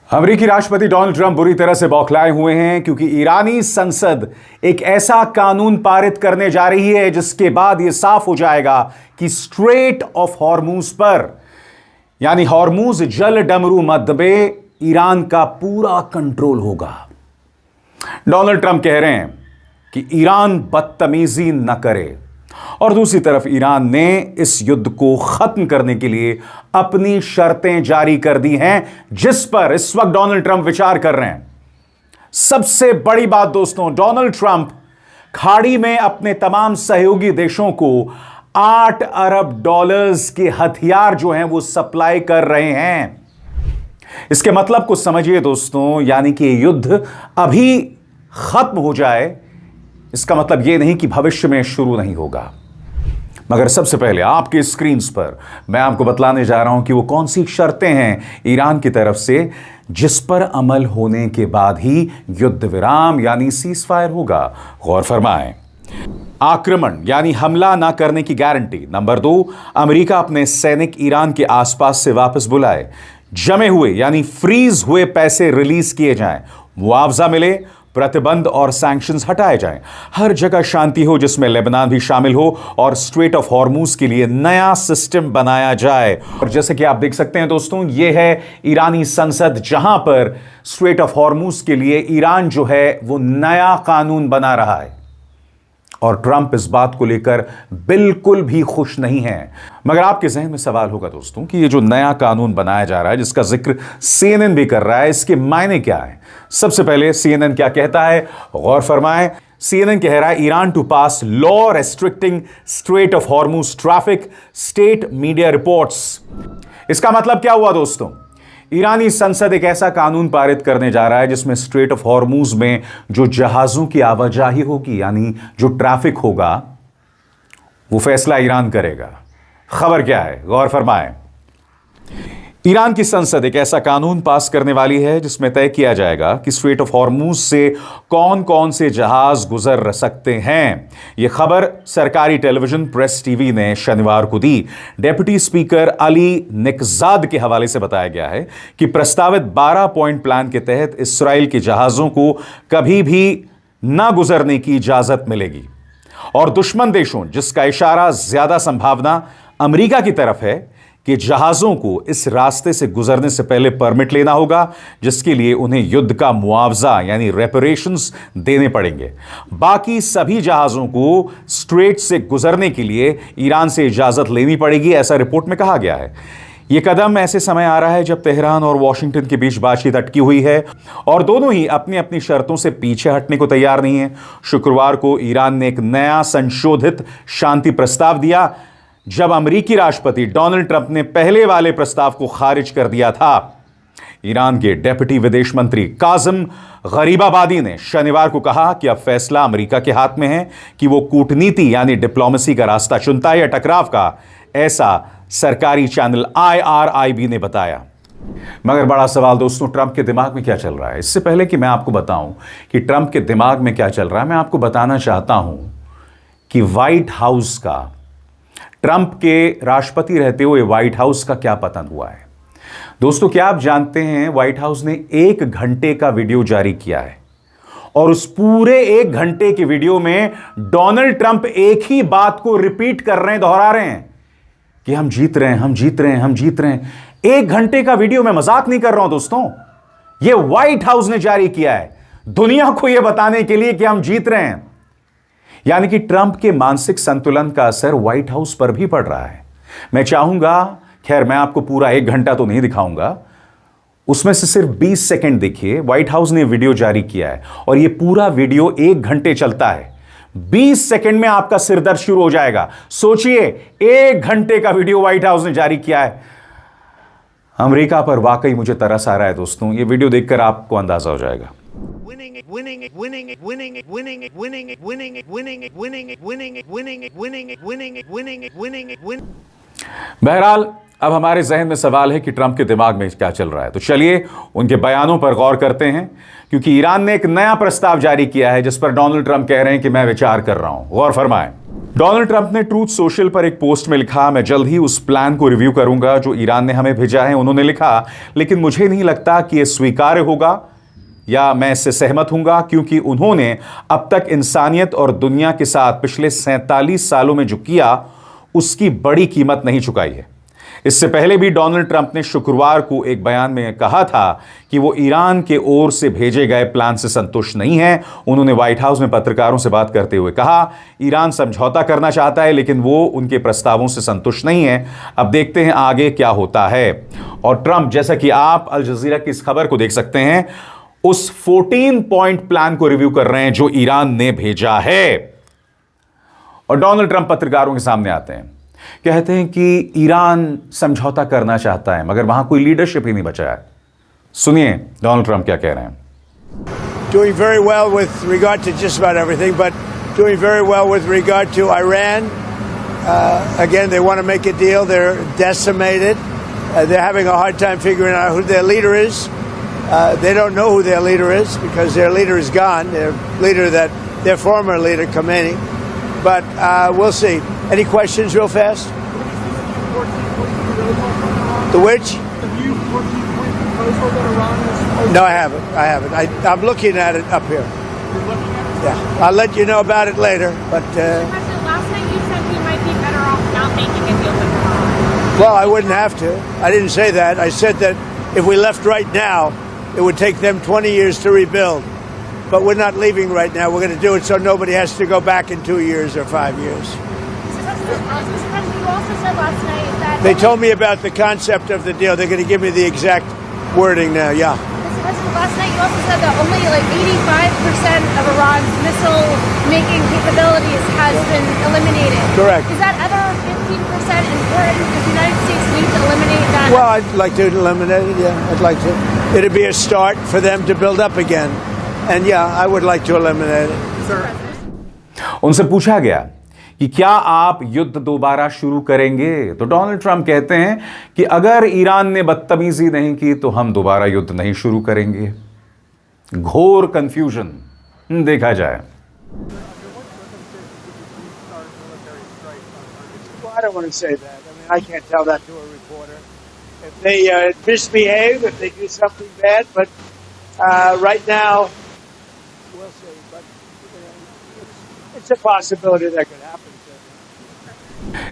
अमेरिकी राष्ट्रपति Donald Trump बुरी तरह से बौखलाए हुए हैं क्योंकि ईरानी संसद एक ऐसा कानून पारित करने जा रही है जिसके बाद यह साफ हो जाएगा कि स्ट्रेट ऑफ हॉर्मूज पर यानी हॉर्मूज जल डमरू मध्य में ईरान का पूरा कंट्रोल होगा। डोनाल्ड ट्रंप कह रहे हैं कि ईरान बदतमीजी न करे और दूसरी तरफ ईरान ने इस युद्ध को खत्म करने के लिए अपनी शर्तें जारी कर दी हैं जिस पर इस वक्त डोनाल्ड ट्रंप विचार कर रहे हैं। सबसे बड़ी बात दोस्तों, डोनाल्ड ट्रंप खाड़ी में अपने तमाम सहयोगी देशों को 8 अरब डॉलर्स के हथियार जो हैं वो सप्लाई कर रहे हैं। इसके मतलब को समझिए दोस्तों, यानी कि युद्ध अभी खत्म हो जाए इसका मतलब यह नहीं कि भविष्य में शुरू नहीं होगा। मगर सबसे पहले आपके स्क्रीन्स पर मैं आपको बतलाने जा रहा हूं कि वो कौन सी शर्तें हैं ईरान की तरफ से जिस पर अमल होने के बाद ही युद्ध विराम यानी सीज फायर होगा। गौर फरमाएं। आक्रमण यानी हमला ना करने की गारंटी। नंबर 2, अमेरिका अपने सैनिक ईरान के आसपास से वापस बुलाए। जमे हुए यानी फ्रीज हुए पैसे रिलीज किए जाएं। मुआवजा मिले, प्रतिबंध और सैंक्शंस हटाए जाएं। हर जगह शांति हो जिसमें लेबनान भी शामिल हो और स्ट्रेट ऑफ हॉर्मूज के लिए नया सिस्टम बनाया जाए। और जैसे कि आप देख सकते हैं दोस्तों, यह है ईरानी संसद जहां पर स्ट्रेट ऑफ हॉर्मूज के लिए ईरान जो है वो नया कानून बना रहा है और ट्रंप इस बात को लेकर बिल्कुल भी खुश नहीं है। मगर आपके जहन में सवाल होगा दोस्तों कि ये जो नया कानून बनाया जा रहा है जिसका जिक्र CNN भी कर रहा है, इसके मायने क्या है। सबसे पहले CNN क्या कहता है, गौर फरमाएं। CNN कह रहा है Iran to pass law restricting strait of Hormuz traffic, state media reports. इसका मतलब क्या हुआ दोस्तों, ईरानी संसद एक ऐसा कानून पारित करने जा रहा है जिसमें स्ट्रेट ऑफ हॉर्मूज में जो जहाजों की आवाजाही होगी यानी जो ट्रैफिक होगा वो फैसला ईरान करेगा। खबर क्या है, गौर फरमाएं। ईरान की संसद एक ऐसा कानून पास करने वाली है जिसमें तय किया जाएगा कि स्ट्रेट ऑफ हॉर्मूज से कौन कौन से जहाज गुजर सकते हैं। यह खबर सरकारी टेलीविजन प्रेस टीवी ने शनिवार को दी। डेप्यूटी स्पीकर अली निकजाद के हवाले से बताया गया है कि प्रस्तावित 12 पॉइंट प्लान के तहत इस्राएल के जहाजों को कभी भी न गुजरने की इजाजत मिलेगी और दुश्मन देशों, जिसका इशारा ज्यादा संभावना अमेरिका की तरफ है, कि जहाजों को इस रास्ते से गुजरने से पहले परमिट लेना होगा जिसके लिए उन्हें युद्ध का मुआवजा यानी रेपरेशंस देने पड़ेंगे। बाकी सभी जहाजों को स्ट्रेट से गुजरने के लिए ईरान से इजाजत लेनी पड़ेगी, ऐसा रिपोर्ट में कहा गया है। यह कदम ऐसे समय आ रहा है जब तेहरान और वॉशिंगटन के बीच बातचीत अटकी हुई है और दोनों ही अपनी अपनी शर्तों से पीछे हटने को तैयार नहीं है। शुक्रवार को ईरान ने एक नया संशोधित शांति प्रस्ताव दिया जब अमेरिकी राष्ट्रपति डोनाल्ड ट्रंप ने पहले वाले प्रस्ताव को खारिज कर दिया था। ईरान के डेप्यूटी विदेश मंत्री काजिम गरीबाबादी ने शनिवार को कहा कि अब फैसला अमेरिका के हाथ में है कि वो कूटनीति यानी डिप्लोमेसी का रास्ता चुनता है या टकराव का। ऐसा सरकारी चैनल IRIB ने बताया। मगर बड़ा सवाल दोस्तों, ट्रंप के दिमाग में क्या चल रहा है। इससे पहले कि मैं आपको बताऊं कि ट्रंप के दिमाग में क्या चल रहा है, मैं आपको बताना चाहता हूं कि व्हाइट हाउस का, ट्रंप के राष्ट्रपति रहते हुए व्हाइट हाउस का क्या पतन हुआ है। दोस्तों, क्या आप जानते हैं व्हाइट हाउस ने 1 घंटे का वीडियो जारी किया है और उस पूरे 1 घंटे के वीडियो में डोनाल्ड ट्रंप एक ही बात को रिपीट कर रहे हैं, दोहरा रहे हैं कि हम जीत रहे हैं, हम जीत रहे हैं, हम जीत रहे हैं। 1 घंटे का वीडियो, मैं मजाक नहीं कर रहा हूं दोस्तों, यह व्हाइट हाउस ने जारी किया है दुनिया को यह बताने के लिए कि हम जीत रहे हैं। यानी कि ट्रंप के मानसिक संतुलन का असर व्हाइट हाउस पर भी पड़ रहा है। मैं चाहूंगा, खैर मैं आपको पूरा 1 घंटा तो नहीं दिखाऊंगा, उसमें से सिर्फ 20 सेकंड देखिए। व्हाइट हाउस ने वीडियो जारी किया है और यह पूरा वीडियो 1 घंटे चलता है। 20 सेकंड में आपका सिरदर्द शुरू हो जाएगा। सोचिए, 1 घंटे का वीडियो व्हाइट हाउस ने जारी किया है। अमेरिका पर वाकई मुझे तरस आ रहा है दोस्तों। यह वीडियो देखकर आपको अंदाजा हो जाएगा। बहरहाल अब हमारे जहन में सवाल है कि ट्रंप के दिमाग में क्या चल रहा है। तो चलिए उनके बयानों पर गौर करते हैं क्योंकि ईरान ने एक नया प्रस्ताव जारी किया है जिस पर डोनाल्ड ट्रंप कह रहे हैं कि मैं विचार कर रहा हूं। गौर फरमाएं। डोनाल्ड ट्रंप ने ट्रूथ सोशल पर एक पोस्ट में लिखा, मैं जल्द ही उस प्लान को रिव्यू करूंगा जो ईरान ने हमें भेजा है। उन्होंने लिखा, लेकिन मुझे नहीं लगता कि यह स्वीकार्य होगा या मैं इससे सहमत हूंगा, क्योंकि उन्होंने अब तक इंसानियत और दुनिया के साथ पिछले 47 सालों में जो किया उसकी बड़ी कीमत नहीं चुकाई है। इससे पहले भी डोनाल्ड ट्रंप ने शुक्रवार को एक बयान में कहा था कि वो ईरान के ओर से भेजे गए प्लान से संतुष्ट नहीं है। उन्होंने व्हाइट हाउस में पत्रकारों से बात करते हुए कहा, ईरान समझौता करना चाहता है लेकिन वो उनके प्रस्तावों से संतुष्ट नहीं है। अब देखते हैं आगे क्या होता है। और ट्रंप, जैसा कि आप अल जजीरा की इस खबर को देख सकते हैं, उस 14 पॉइंट प्लान को रिव्यू कर रहे हैं जो ईरान ने भेजा है। और डोनाल्ड ट्रंप पत्रकारों के सामने आते हैं, कहते हैं कि ईरान समझौता करना चाहता है मगर वहां कोई लीडरशिप ही नहीं बचा है। सुनिए डोनाल्ड ट्रंप क्या कह रहे हैं। Doing very well with regard to just about everything, but doing very well with regard to Iran. Again, they want to make a deal. They're decimated. They're having a hard time figuring out who their leader is. They don't know who their leader is because their leader is gone. Their former leader, Khomeini. But we'll see. Any questions real fast? The which? The new 14-point proposal that Iran is... No, I haven't. I'm looking at it up here. You're looking at it? Yeah. I'll let you know about it later. But Last night you said we might be better off not making a deal with Iran. well, I wouldn't have to. I didn't say that. I said that if we left right now, it would take them 20 years to rebuild. But we're not leaving right now. We're going to do it so nobody has to go back in 2 years or 5 years. Mr. President, you also said last night that... They told me about the concept of the deal. They're going to give me the exact wording now. Yeah. Mr. President, last night you also said that only like 85% of Iran's missile-making capabilities has been eliminated. Correct. Is that other 15% important? Does the United States need to eliminate that? Well, I'd like to eliminate it. Yeah, I'd like to. It'd be a start for them to build up again. And yeah, I would like to eliminate it. उनसे पूछा गया कि क्या आप युद्ध दोबारा शुरू करेंगे, तो डोनाल्ड ट्रंप कहते हैं कि अगर ईरान ने बदतमीजी नहीं की तो हम दोबारा युद्ध नहीं शुरू करेंगे। घोर कंफ्यूजन देखा जाए। Well, I don't want to say that. I mean, I can't tell that to a reporter. If they misbehave, if they do something bad, but right now, we'll see. But it's a possibility that could happen.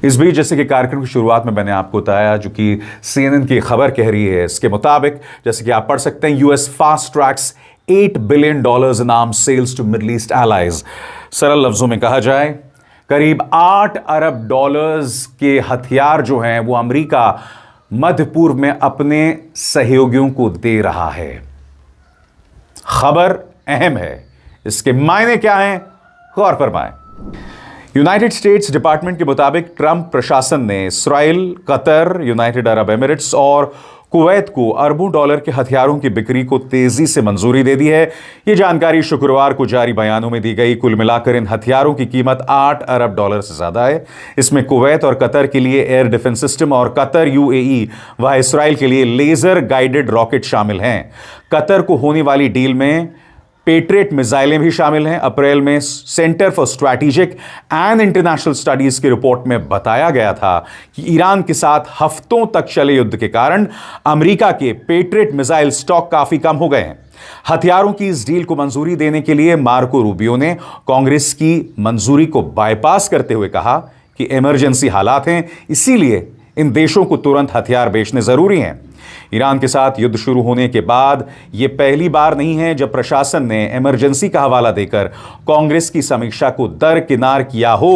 इस बीच, जैसे कि कार्यक्रम की शुरुआत में मैंने आपको बताया, जो कि CNN की खबर कह रही है, इसके मुताबिक जैसे कि आप पढ़ सकते हैं, US fast tracks $8 billion in arms sales to Middle East allies. सरल लफ्जों में कहा जाए, करीब $8 अरब के हथियार जो हैं वो अमेरिका मध्य पूर्व में अपने सहयोगियों को दे रहा है। खबर अहम है, इसके मायने क्या हैं, गौर फरमाएं। यूनाइटेड स्टेट्स डिपार्टमेंट के मुताबिक ट्रंप प्रशासन ने Israel, Qatar, United Arab Emirates और कुवैत को अरबों डॉलर के हथियारों की बिक्री को तेजी से मंजूरी दे दी है। यह जानकारी शुक्रवार को जारी बयानों में दी गई। कुल मिलाकर इन हथियारों की कीमत $8 अरब से ज्यादा है। इसमें कुवैत और कतर के लिए एयर डिफेंस सिस्टम और कतर, यूएई व इस्राइल के लिए लेजर गाइडेड रॉकेट शामिल हैं। कतर को होने वाली डील में पेट्रियट मिसाइलें भी शामिल हैं। अप्रैल में centre for strategic and international studies की रिपोर्ट में बताया गया था कि ईरान के साथ हफ्तों तक चले युद्ध के कारण अमेरिका के पेट्रियट मिसाइल स्टॉक काफी कम हो गए हैं। हथियारों की इस डील को मंजूरी देने के लिए मार्को रूबियो ने कांग्रेस की मंजूरी को बाईपास करते हुए कहा कि इमरजेंसी हालात हैं, इसीलिए इन देशों को तुरंत हथियार बेचने जरूरी हैं। ईरान के साथ युद्ध शुरू होने के बाद यह पहली बार नहीं है जब प्रशासन ने इमरजेंसी का हवाला देकर कांग्रेस की समीक्षा को दरकिनार किया हो।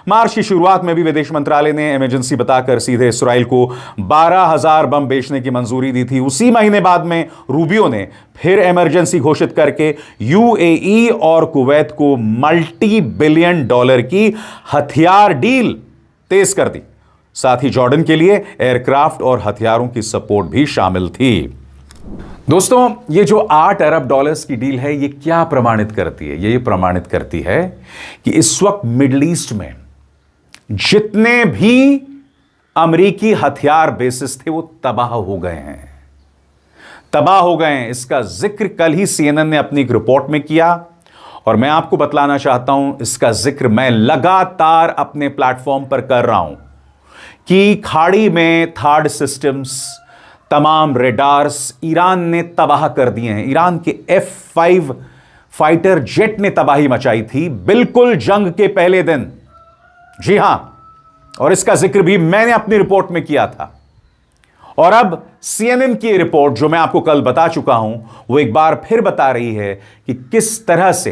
मार्च की शुरुआत में भी विदेश मंत्रालय ने इमरजेंसी बताकर सीधे इस्राइल को 12,000 बम बेचने की मंजूरी दी थी। उसी महीने बाद में रूबियो ने फिर इमरजेंसी घोषित करके यूएई और कुवैत को $multi-billion की हथियार डील तेज कर दी। साथ ही जॉर्डन के लिए एयरक्राफ्ट और हथियारों की सपोर्ट भी शामिल थी। दोस्तों, ये जो $8 अरब की डील है, ये क्या प्रमाणित करती है? ये प्रमाणित करती है कि इस वक्त मिडिल ईस्ट में जितने भी अमेरिकी हथियार बेसिस थे वो तबाह हो गए हैं। तबाह हो गए हैं। इसका जिक्र कल ही CNN ने अपनी एक रिपोर्ट में किया और मैं आपको बतलाना चाहता हूं, इसका जिक्र मैं लगातार अपने प्लेटफॉर्म पर कर रहा हूं कि खाड़ी में थार्ड सिस्टम्स, तमाम रेडार्स ईरान ने तबाह कर दिए हैं। ईरान के F-5 फाइटर जेट ने तबाही मचाई थी बिल्कुल जंग के पहले दिन। जी हां, और इसका जिक्र भी मैंने अपनी रिपोर्ट में किया था। और अब CNN की रिपोर्ट, जो मैं आपको कल बता चुका हूं, वो एक बार फिर बता रही है कि किस तरह से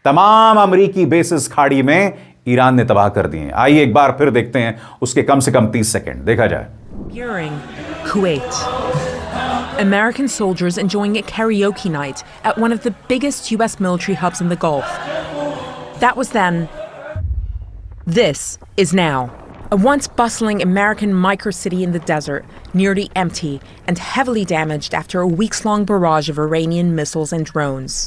तमाम अमेरिकी बेसिस खाड़ी में ईरान ने तबाह कर दिए हैं। आइए एक बार फिर देखते हैं उसके कम से कम 30 सेकंड देखा जाए। Burying, Kuwait. American soldiers enjoying a karaoke night at one of the biggest US military hubs in the Gulf. That was then. This is now. A once bustling American microcity in the desert, nearly empty and heavily damaged after a weeks-long barrage of Iranian missiles and drones.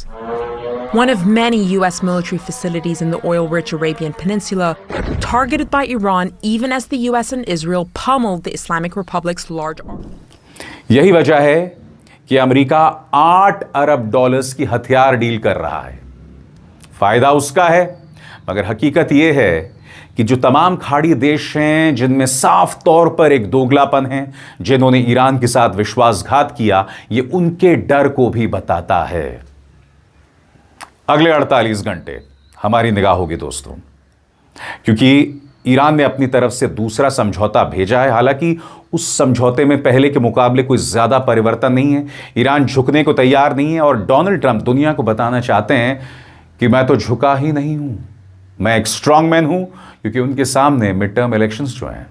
One of many US military facilities in the oil-rich Arabian Peninsula, targeted by Iran even as the US and Israel pummeled the Islamic Republic's large army. यही वजह है कि America $8 अरब की हथियार deal कर रहा है। फायदा उसका है, मगर हकीकत यह है कि जो तमाम खाड़ी देश हैं जिनमें साफ तौर पर एक दोगलापन है, जिन्होंने ईरान के साथ विश्वासघात किया, ये उनके डर को भी बताता है। अगले 48 घंटे हमारी निगाह होगी दोस्तों, क्योंकि ईरान ने अपनी तरफ से दूसरा समझौता भेजा है। हालांकि उस समझौते में पहले के मुकाबले कोई ज्यादा परिवर्तन नहीं है। ईरान झुकने को तैयार नहीं है और डोनाल्ड ट्रंप दुनिया को बताना चाहते हैं कि मैं तो झुका ही नहीं हूं, मैं एक स्ट्रांग मैन हूं, क्योंकि उनके सामने मिड टर्म इलेक्शंस जो हैं